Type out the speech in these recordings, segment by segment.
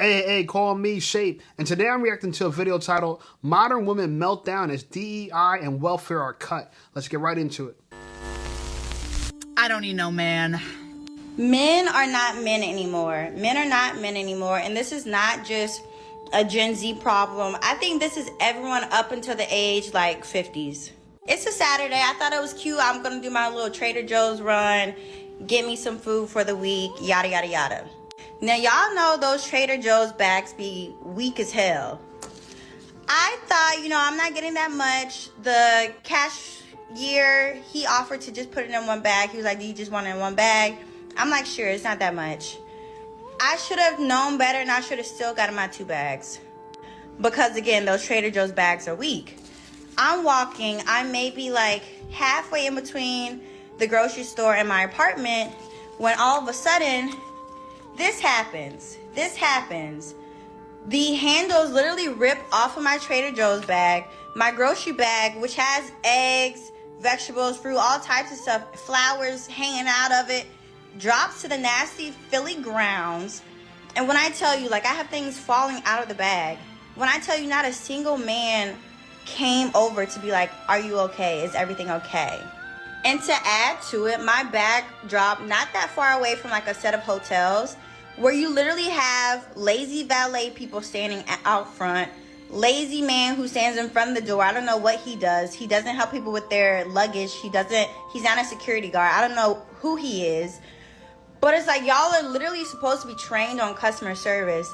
Hey, call me Shape, and today I'm reacting to a video titled Modern Women Meltdown as DEI and Welfare Are Cut. Let's get right into it. I don't need no man. Men are not men anymore. Men are not men anymore. And this is not just a Gen Z problem. I think this is everyone up until the age like 50s. It's a Saturday. I thought it was cute. I'm going to do my little Trader Joe's run, get me some food for the week, yada, yada, yada. Now, y'all know those Trader Joe's bags be weak as hell. I thought, I'm not getting that much. The cashier, he offered to just put it in one bag. He was like, do you just want it in one bag? I'm like, sure, it's not that much. I should have known better, and I should have still gotten my 2 bags. Because, again, those Trader Joe's bags are weak. I'm walking. I may be like halfway in between the grocery store and my apartment when all of a sudden, this happens. The handles literally rip off of my Trader Joe's bag. My grocery bag, which has eggs, vegetables, fruit, all types of stuff, flowers hanging out of it, drops to the nasty Philly grounds. And when I tell you, I have things falling out of the bag. When I tell you not a single man came over to be like, are you okay? Is everything okay? And to add to it, my bag dropped not that far away from a set of hotels where you literally have lazy valet people standing out front, lazy man who stands in front of the door. I don't know what he does. He doesn't help people with their luggage. He's not a security guard. I don't know who he is. But it's like, y'all are literally supposed to be trained on customer service.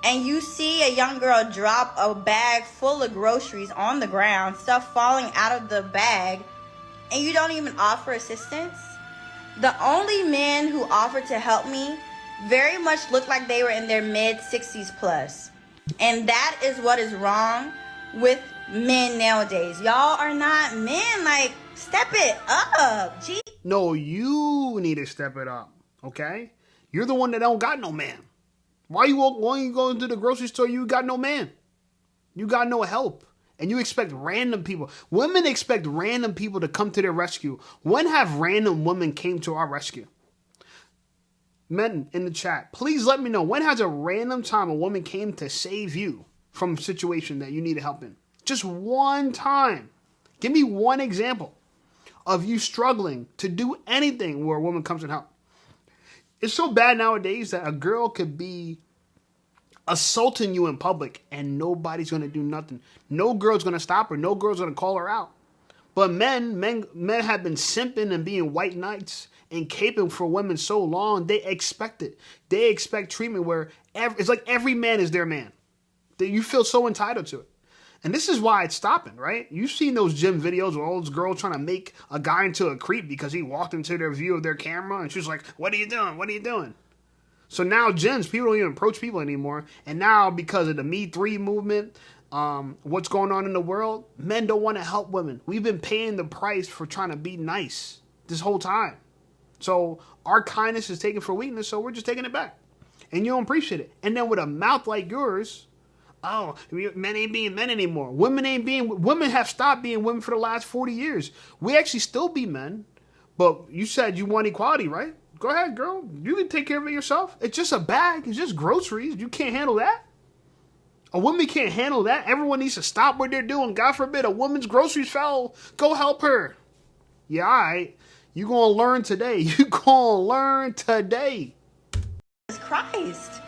And you see a young girl drop a bag full of groceries on the ground, stuff falling out of the bag, and you don't even offer assistance. The only men who offered to help me very much looked like they were in their mid-60s plus. And that is what is wrong with men nowadays. Y'all are not men. Step it up. Gee. No, you need to step it up, okay? You're the one that don't got no man. Why you going to the grocery store? You got no man. You got no help. And you expect random people. Women expect random people to come to their rescue. When have random women came to our rescue? Men in the chat, please let me know. When has a random time a woman came to save you from a situation that you needed help in? Just one time. Give me one example of you struggling to do anything where a woman comes and help. It's so bad nowadays that a girl could be assaulting you in public and nobody's going to do nothing. No girl's going to stop her. No girl's going to call her out. But men have been simping and being white knights and caping for women so long, they expect it. They expect treatment where it's like every man is their man. You feel so entitled to it. And this is why it's stopping, right? You've seen those gym videos where all those girls trying to make a guy into a creep because he walked into their view of their camera and she's like, what are you doing? What are you doing? So now gyms, people don't even approach people anymore. And now because of the Me Too movement, what's going on in the world, men don't want to help women. We've been paying the price for trying to be nice this whole time. So our kindness is taken for weakness, so we're just taking it back. And you don't appreciate it. And then with a mouth like yours, oh, men ain't being men anymore. Women have stopped being women for the last 40 years. We actually still be men, but you said you want equality, right? Go ahead, girl. You can take care of it yourself. It's just a bag. It's just groceries. You can't handle that. A woman can't handle that. Everyone needs to stop what they're doing. God forbid a woman's groceries fell. Go help her. Yeah, all right. You gonna learn today. You gonna learn today. Christ.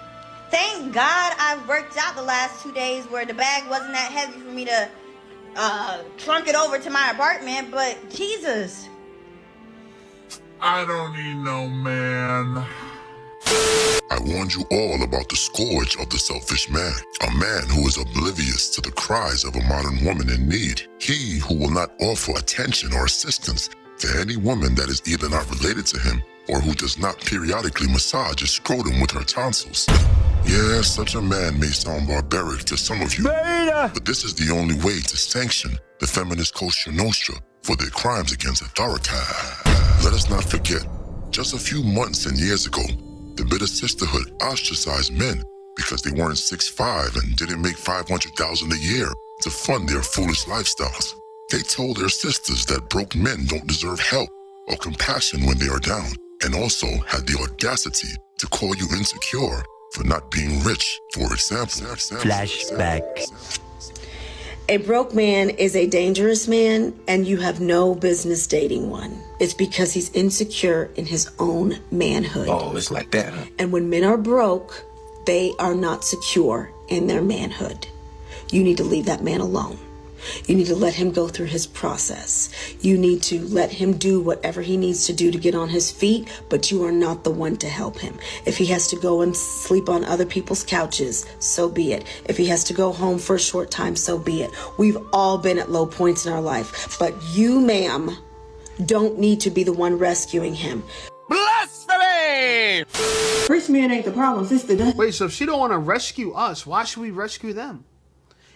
Thank God I worked out the last 2 days where the bag wasn't that heavy for me to trunk it over to my apartment, but Jesus. I don't need no man. I warned you all about the scourge of the selfish man, a man who is oblivious to the cries of a modern woman in need. He who will not offer attention or assistance to any woman that is either not related to him or who does not periodically massage his scrotum with her tonsils. Yeah, such a man may sound barbaric to some of you, but this is the only way to sanction the feminist Cosa Nostra for their crimes against authority. Let us not forget, just a few months and years ago, the bitter sisterhood ostracized men because they weren't 6'5" and didn't make $500,000 a year to fund their foolish lifestyles. They told their sisters that broke men don't deserve help or compassion when they are down, and also had the audacity to call you insecure for not being rich. For example, Flashback. A broke man is a dangerous man, and you have no business dating one. It's because he's insecure in his own manhood. Oh, it's like that, huh? And when men are broke, they are not secure in their manhood. You need to leave that man alone. You need to let him go through his process. You need to let him do whatever he needs to do to get on his feet, but you are not the one to help him. If he has to go and sleep on other people's couches, so be it. If he has to go home for a short time, so be it. We've all been at low points in our life, but you, ma'am, don't need to be the one rescuing him. Blasphemy! Rich man ain't the problem, sister. Wait, so if she don't want to rescue us, why should we rescue them?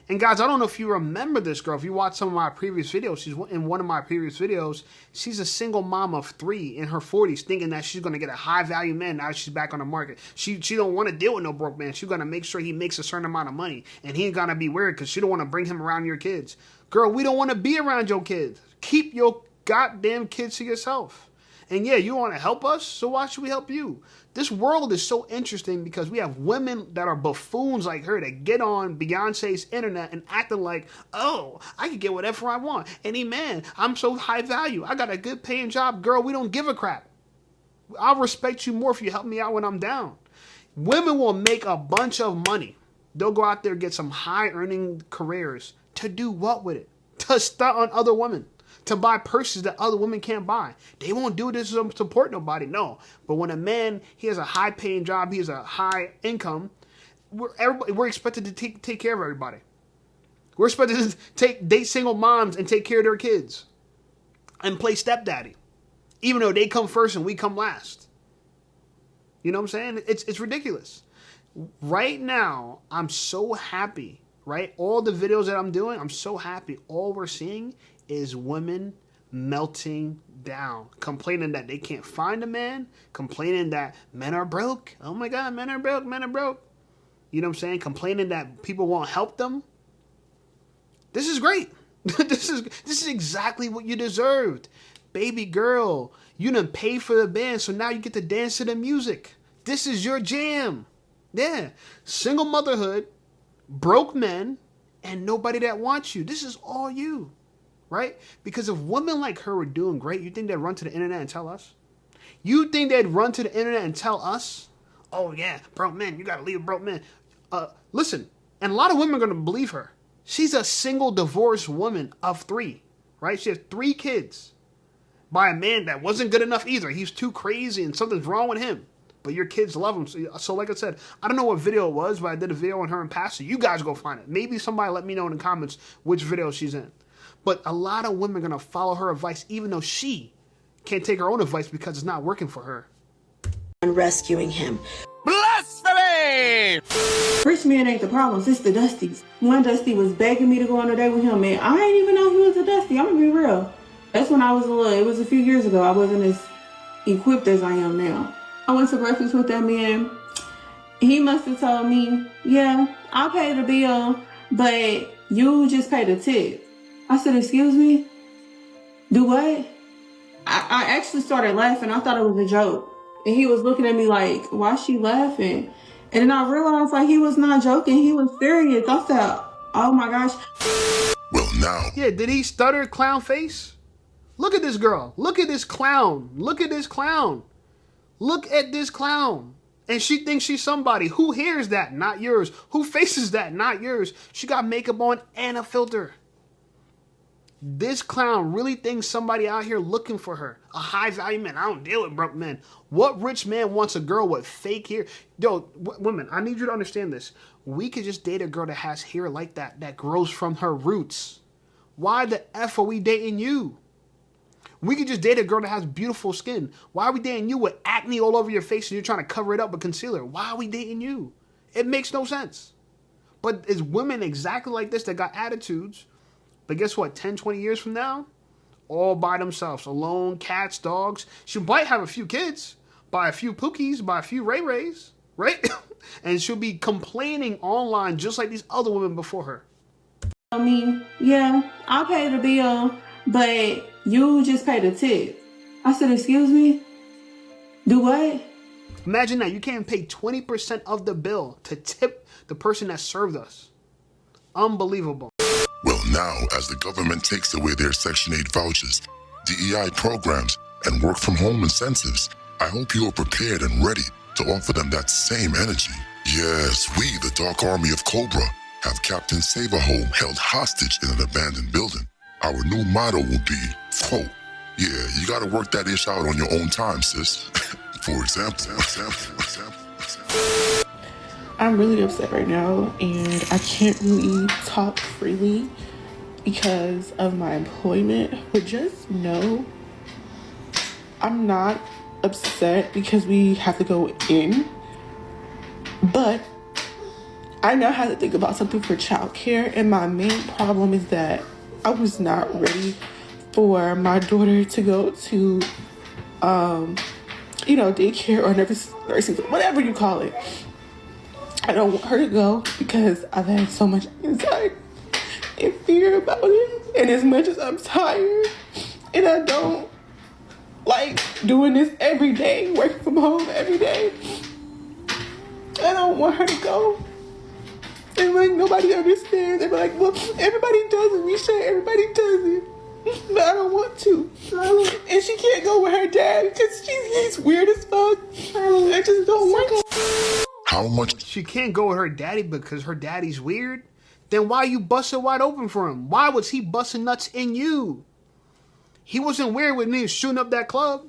And guys, I don't know if you remember this girl. If you watch some of my previous videos, she's in one of my previous videos. She's a single mom of 3 in her 40s, thinking that she's going to get a high value man now that she's back on the market. She don't want to deal with no broke man. She's going to make sure he makes a certain amount of money. And he ain't going to be weird because she don't want to bring him around your kids. Girl, we don't want to be around your kids. Keep your goddamn kids to yourself. And yeah, you want to help us, so why should we help you? This world is so interesting because we have women that are buffoons like her that get on Beyonce's internet and acting like, oh, I can get whatever I want. Any man, I'm so high value. I got a good paying job. Girl, we don't give a crap. I'll respect you more if you help me out when I'm down. Women will make a bunch of money. They'll go out there and get some high earning careers. To do what with it? To stunt on other women. To buy purses that other women can't buy. They won't do this to support nobody, no. But when a man, he has a high-paying job, he has a high income, we're expected to take care of everybody. We're expected to date single moms and take care of their kids. And play stepdaddy. Even though they come first and we come last. You know what I'm saying? It's ridiculous. Right now, I'm so happy, right? All the videos that I'm doing, I'm so happy. All we're seeing is women melting down, complaining that they can't find a man, complaining that men are broke. Oh my God, men are broke, men are broke. You know what I'm saying? Complaining that people won't help them. This is great. This is exactly what you deserved. Baby girl, you done paid for the band, so now you get to dance to the music. This is your jam. Yeah. Single motherhood, broke men, and nobody that wants you. This is all you. Right? Because if women like her were doing great, you think they'd run to the internet and tell us? You think they'd run to the internet and tell us? Oh yeah, broke men, you gotta leave broke men. Listen, and a lot of women are gonna believe her. She's a single divorced woman of 3, right? She has 3 kids by a man that wasn't good enough either. He's too crazy and something's wrong with him. But your kids love him. So like I said, I don't know what video it was, but I did a video on her and Pastor. You guys go find it. Maybe somebody let me know in the comments which video she's in. But a lot of women are going to follow her advice, even though she can't take her own advice because it's not working for her. And rescuing him. Blasphemy! Rich man ain't the problem, sister Dusty's. One Dusty was begging me to go on a date with him, man. I didn't even know he was a Dusty. I'm gonna be real. That's when I was it was a few years ago. I wasn't as equipped as I am now. I went to breakfast with that man. He must have told me, yeah, I'll pay the bill, but you just pay the tip. I said, excuse me? Do what? I actually started laughing. I thought it was a joke. And he was looking at me like, why is she laughing? And then I realized like he was not joking. He was serious. I said, oh my gosh. well now. Yeah, did he stutter clown face? Look at this girl. Look at this clown. Look at this clown. Look at this clown. And she thinks she's somebody. Who hears that? Not yours. Who faces that? Not yours. She got makeup on and a filter. This clown really thinks somebody out here looking for her. A high value man. I don't deal with broke men. What rich man wants a girl with fake hair? Yo, women, I need you to understand this. We could just date a girl that has hair like that grows from her roots. Why the F are we dating you? We could just date a girl that has beautiful skin. Why are we dating you with acne all over your face and you're trying to cover it up with concealer? Why are we dating you? It makes no sense. But it's women exactly like this that got attitudes. But guess what? 10, 20 years from now, all by themselves. Alone, cats, dogs. She might have a few kids, buy a few Pookies, buy a few Ray Rays, right? And she'll be complaining online just like these other women before her. I mean, yeah, I'll pay the bill, but you just pay the tip. I said, excuse me? Do what? Imagine that. You can't pay 20% of the bill to tip the person that served us. Unbelievable. Well, now, as the government takes away their Section 8 vouchers, DEI programs, and work-from-home incentives, I hope you are prepared and ready to offer them that same energy. Yes, we, the Dark Army of Cobra, have Captain Save-A-Home held hostage in an abandoned building. Our new motto will be, quote, yeah, you gotta work that ish out on your own time, sis. For example. I'm really upset right now, and I can't really talk freely because of my employment, but just know I'm not upset because we have to go in, but I now have to think about something for childcare, and my main problem is that I was not ready for my daughter to go to, daycare or nursing, whatever you call it. I don't want her to go because I've had so much anxiety and fear about it. And as much as I'm tired and I don't like doing this every day, working from home every day, I don't want her to go. And like nobody understands. They're like, well, everybody does it, Misha, everybody does it. But I don't want to. And she can't go with her dad because he's weird as fuck. I just don't want to. How much? She can't go with her daddy because her daddy's weird? Then why you busting wide open for him? Why was he busting nuts in you? He wasn't weird when he was shooting up that club.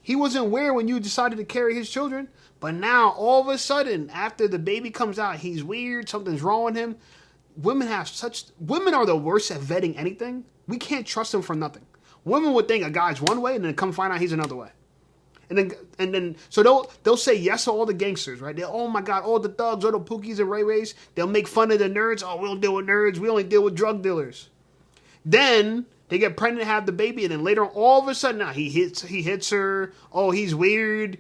He wasn't weird when you decided to carry his children. But now, all of a sudden, after the baby comes out, he's weird, something's wrong with him. Women are the worst at vetting anything. We can't trust them for nothing. Women would think a guy's one way and then come find out he's another way. And then so they'll say yes to all the gangsters, right? Oh my God, all the thugs, all the Pookies and Ray Rays. They'll make fun of the nerds. Oh, we don't deal with nerds. We only deal with drug dealers. Then they get pregnant, have the baby, and then later on, all of a sudden, now he hits her. Oh, he's weird.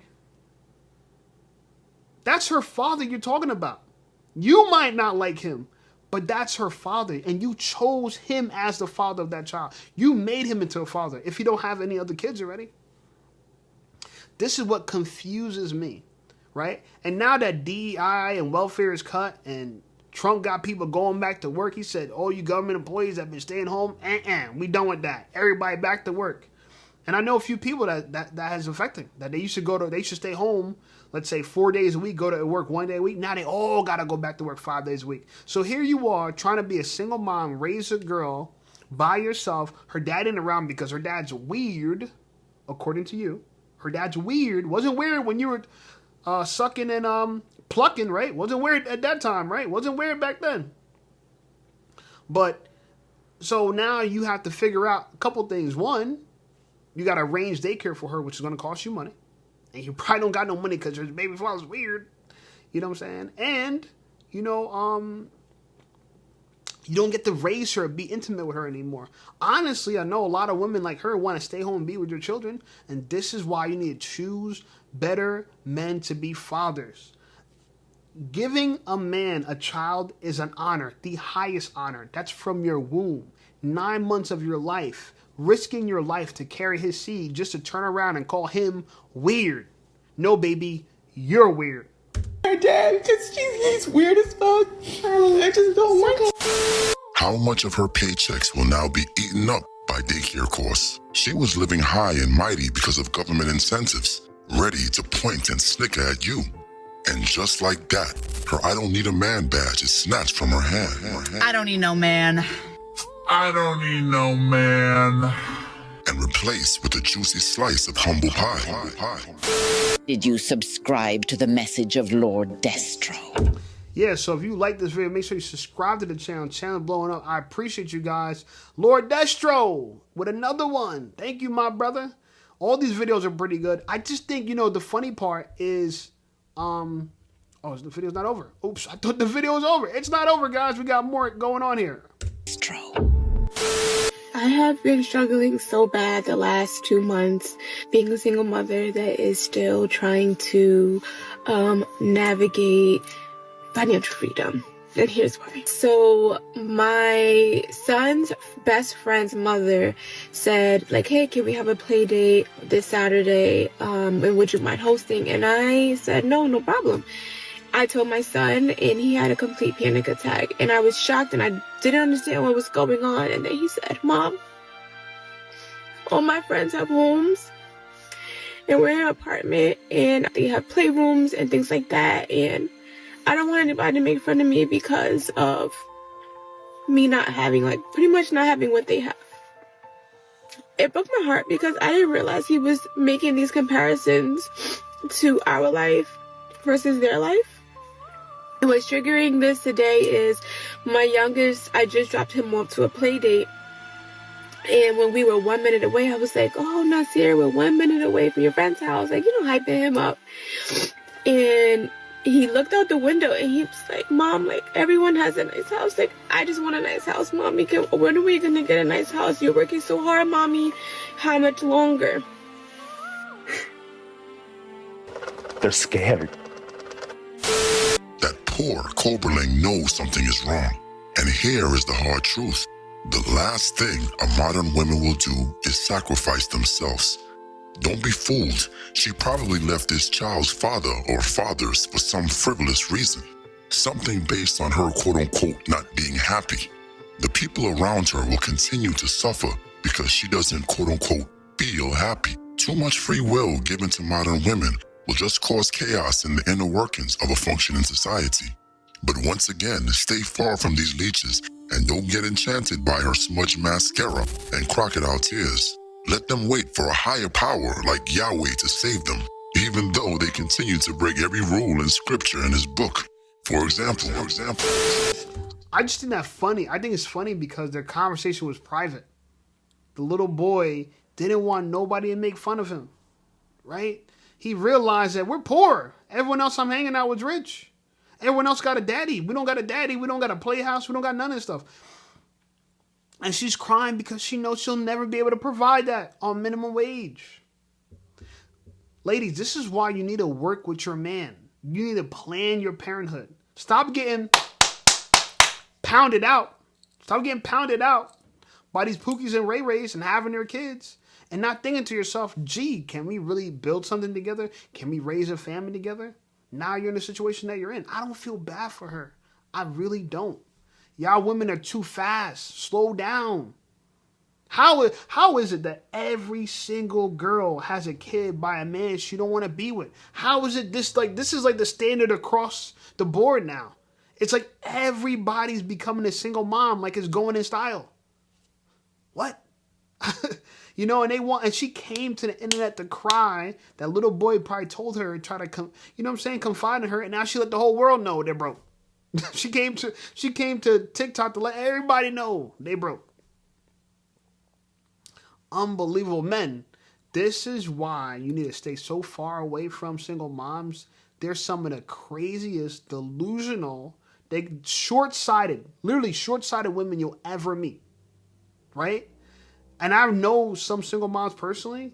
That's her father you're talking about. You might not like him, but that's her father, and you chose him as the father of that child. You made him into a father if you don't have any other kids already. This is what confuses me, right? And now that DEI and welfare is cut and Trump got people going back to work, he said, all you government employees that have been staying home, we done with that. Everybody back to work. And I know a few people that has affected, that they should stay home, let's say 4 days a week, go to work 1 day a week. Now they all got to go back to work 5 days a week. So here you are trying to be a single mom, raise a girl by yourself. Her dad ain't around because her dad's weird, according to you. Her dad's weird. Wasn't weird when you were sucking and plucking, right? Wasn't weird at that time, right? Wasn't weird back then. But so now you have to figure out a couple things. One, you got to arrange daycare for her, which is going to cost you money. And you probably don't got no money because her baby father's weird. You know what I'm saying? And, you don't get to raise her, be intimate with her anymore. Honestly, I know a lot of women like her want to stay home and be with your children. And this is why you need to choose better men to be fathers. Giving a man a child is an honor, the highest honor. That's from your womb. 9 months of your life. Risking your life to carry his seed just to turn around and call him weird. No, baby, you're weird. Her dad, because he's weird as fuck. I just don't want to. How much of her paychecks will now be eaten up by daycare costs? She was living high and mighty because of government incentives, ready to point and snicker at you. And just like that, her I don't need a man badge is snatched from her hand. I don't need no man. I don't need no man. And replaced with a juicy slice of humble pie. Did you subscribe to the message of Lord Destro? Yeah, so if you like this video, make sure you subscribe to the channel. Channel blowing up. I appreciate you guys. Lord Destro with another one. Thank you, my brother. All these videos are pretty good. I just think, the funny part is, the video's not over. Oops, I thought the video was over. It's not over, guys. We got more going on here. I have been struggling so bad the last 2 months, being a single mother that is still trying to navigate financial freedom. And here's why. So my son's best friend's mother said, like, hey, can we have a play date this Saturday? And would you mind hosting? And I said, no problem. I told my son, and he had a complete panic attack. And I was shocked, and I didn't understand what was going on. And then he said, Mom, all my friends have homes, and we're in an apartment, and they have playrooms and things like that. And I don't want anybody to make fun of me because of me not having, like, pretty much not having what they have. It broke my heart because I didn't realize he was making these comparisons to our life versus their life. And what's triggering this today is my youngest, I just dropped him off to a play date. And when we were 1 minute away, I was like, oh, Nasir, we're 1 minute away from your friend's house. Like, hyping him up. And he looked out the window and he was like, Mom, like, everyone has a nice house. Like, I just want a nice house, Mommy. When are we going to get a nice house? You're working so hard, Mommy. How much longer? They're scared. That poor Coberling knows something is wrong. And here is the hard truth. The last thing a modern woman will do is sacrifice themselves. Don't be fooled. She probably left this child's father or fathers for some frivolous reason. Something based on her quote-unquote not being happy. The people around her will continue to suffer because she doesn't quote-unquote feel happy. Too much free will given to modern women will just cause chaos in the inner workings of a functioning society. But once again, stay far from these leeches and don't get enchanted by her smudge mascara and crocodile tears. Let them wait for a higher power like Yahweh to save them, even though they continue to break every rule in scripture in his book. For example, I just think that funny. I think it's funny because their conversation was private. The little boy didn't want nobody to make fun of him, right? He realized that we're poor. Everyone else I'm hanging out with is rich. Everyone else got a daddy. We don't got a daddy. We don't got a playhouse. We don't got none of this stuff. And she's crying because she knows she'll never be able to provide that on minimum wage. Ladies, this is why you need to work with your man. You need to plan your parenthood. Stop getting pounded out. Stop getting pounded out by these Pookies and Ray Rays and having their kids. And not thinking to yourself, gee, can we really build something together? Can we raise a family together? Now you're in the situation that you're in. I don't feel bad for her. I really don't. Y'all women are too fast. Slow down. How is it that every single girl has a kid by a man she don't want to be with? How is it this is like the standard across the board now? It's like everybody's becoming a single mom, like it's going in style. What? And she came to the internet to cry. That little boy probably told her, try to confide in her, and now she let the whole world know they're broke. She came to TikTok to let everybody know they broke. Unbelievable. Men, this is why you need to stay so far away from single moms. They're some of the craziest, delusional, short-sighted women you'll ever meet. Right? And I know some single moms personally,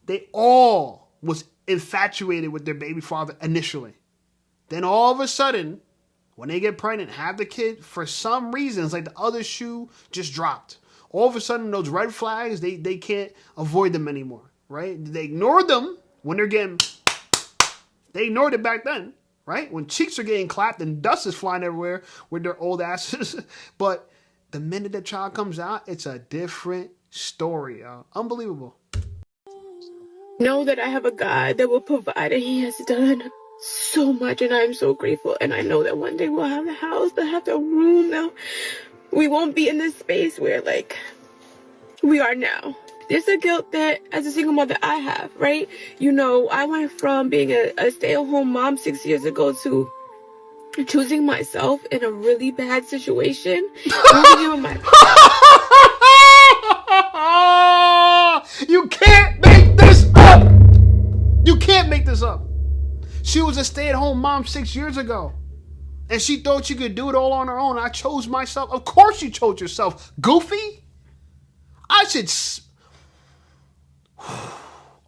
they all was infatuated with their baby father initially. Then all of a sudden, when they get pregnant, have the kid, for some reason, it's like the other shoe just dropped. All of a sudden, those red flags, they can't avoid them anymore, right? They ignored them when they ignored it back then, right? When cheeks are getting clapped and dust is flying everywhere with their old asses. But the minute the child comes out, it's a different story, y'all. Unbelievable. Know that I have a God that will provide, and He has done so much, and I'm so grateful. And I know that one day we'll have the house, they'll have the room. Now we won't be in this space where like we are now. There's a guilt that as a single mother I have, right? I went from being a stay-at-home mom 6 years ago to choosing myself in a really bad situation. You can't make this up. You can't make this up. She was a stay-at-home mom 6 years ago. And she thought she could do it all on her own. I chose myself. Of course you chose yourself, goofy.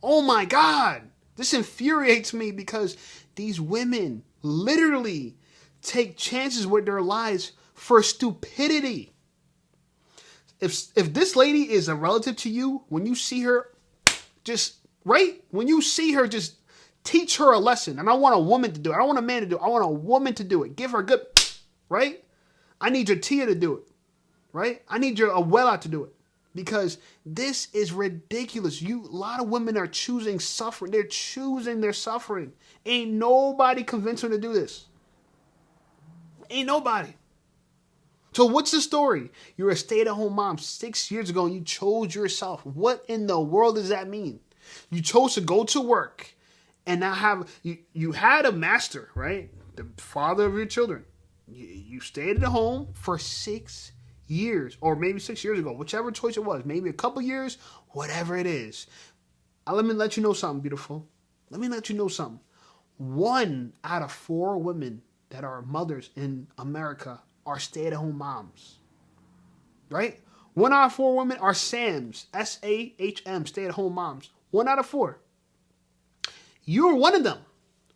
Oh my God. This infuriates me because these women literally take chances with their lives for stupidity. If this lady is a relative to you, when you see her, just teach her a lesson. And I want a woman to do it. I don't want a man to do it. I want a woman to do it. Give her a good, right? I need your Tia to do it, right? I need your Abuela to do it. Because this is ridiculous. A lot of women are choosing suffering. They're choosing their suffering. Ain't nobody convinced them to do this. Ain't nobody. So what's the story? You're a stay-at-home mom 6 years ago and you chose yourself. What in the world does that mean? You chose to go to work and now you had a master, right? The father of your children. You stayed at home for 6 years, or maybe 6 years ago, whichever choice it was, maybe a couple years, whatever it is. Let me let you know something, beautiful. Let me let you know something. 1 out of 4 women that are mothers in America are stay-at-home moms, right? 1 out of 4 women are SAMs, S-A-H-M, stay-at-home moms. 1 out of 4. You were one of them.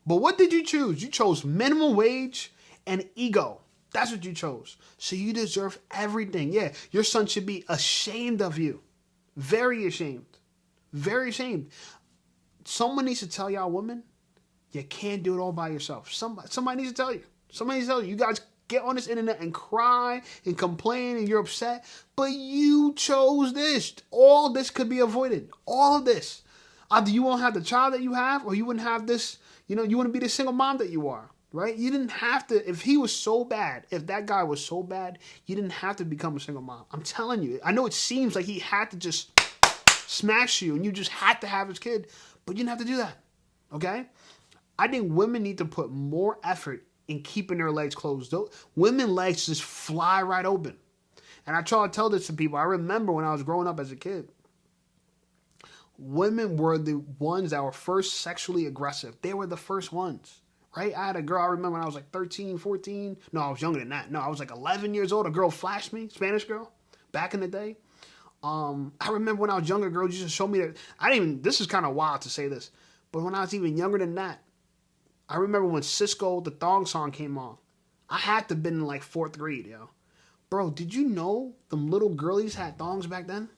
But what did you choose? You chose minimum wage and ego. That's what you chose. So you deserve everything. Yeah, your son should be ashamed of you. Very ashamed. Very ashamed. Someone needs to tell y'all women, you can't do it all by yourself. Somebody needs to tell you. Somebody needs to tell you. You guys get on this internet and cry and complain and you're upset. But you chose this. All this could be avoided. All of this. Either you won't have the child that you have, or you wouldn't have this, you wouldn't be the single mom that you are. Right? You didn't have to, if he was so bad, if that guy was so bad, you didn't have to become a single mom. I'm telling you. I know it seems like he had to just smash you and you just had to have his kid, but you didn't have to do that. Okay? I think women need to put more effort in keeping their legs closed. Women's legs just fly right open. And I try to tell this to people. I remember when I was growing up as a kid, women were the ones that were first sexually aggressive. They were the first ones. Right? I had a girl, I remember when I was like 13, 14. No, I was younger than that. No, I was like 11 years old. A girl flashed me, Spanish girl, back in the day. I remember when I was younger, girls used to show me that. This is kind of wild to say this, but when I was even younger than that, I remember when Cisco, the Thong song came on. I had to have been in like 4th grade, yo. Bro, did you know them little girlies had thongs back then?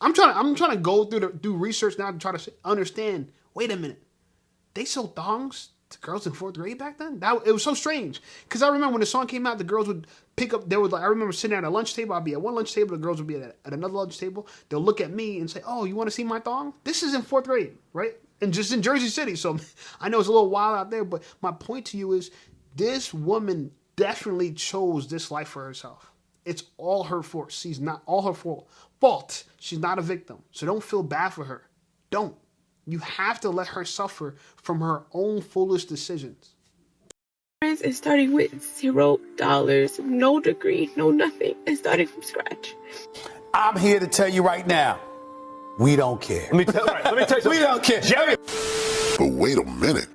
I'm trying to go do research now to try to understand, wait a minute, they sold thongs to girls in 4th grade back then? It was so strange. Because I remember when the song came out, the girls would pick up, I remember sitting at a lunch table, I'd be at one lunch table, the girls would be at another lunch table, they'll look at me and say, oh, you want to see my thong? This is in 4th grade, right? And just in Jersey City, so I know it's a little wild out there, but my point to you is, this woman definitely chose this life for herself. It's all her fault. She's not all her fault. She's not a victim. So don't feel bad for her. Don't. You have to let her suffer from her own foolish decisions. And starting with $0, no degree, no nothing, and starting from scratch. I'm here to tell you right now, we don't care. Let me tell you something. We don't care. Jerry. But wait a minute.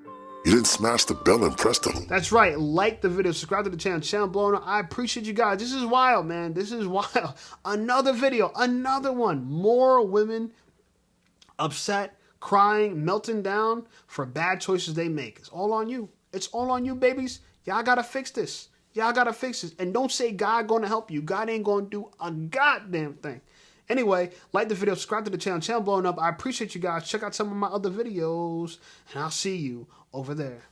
You didn't smash the bell and press the... That's right. like the video. Subscribe to the channel blowing up. I appreciate you guys. This is wild, man. This is wild. Another video. Another one. More women upset, crying, melting down for bad choices they make. It's all on you. It's all on you, babies. Y'all gotta fix this. Y'all gotta fix this. And don't say God gonna help you. God ain't gonna do a goddamn thing. Anyway, like the video, subscribe to the channel blowing up. I appreciate you guys. Check out some of my other videos, and I'll see you over there.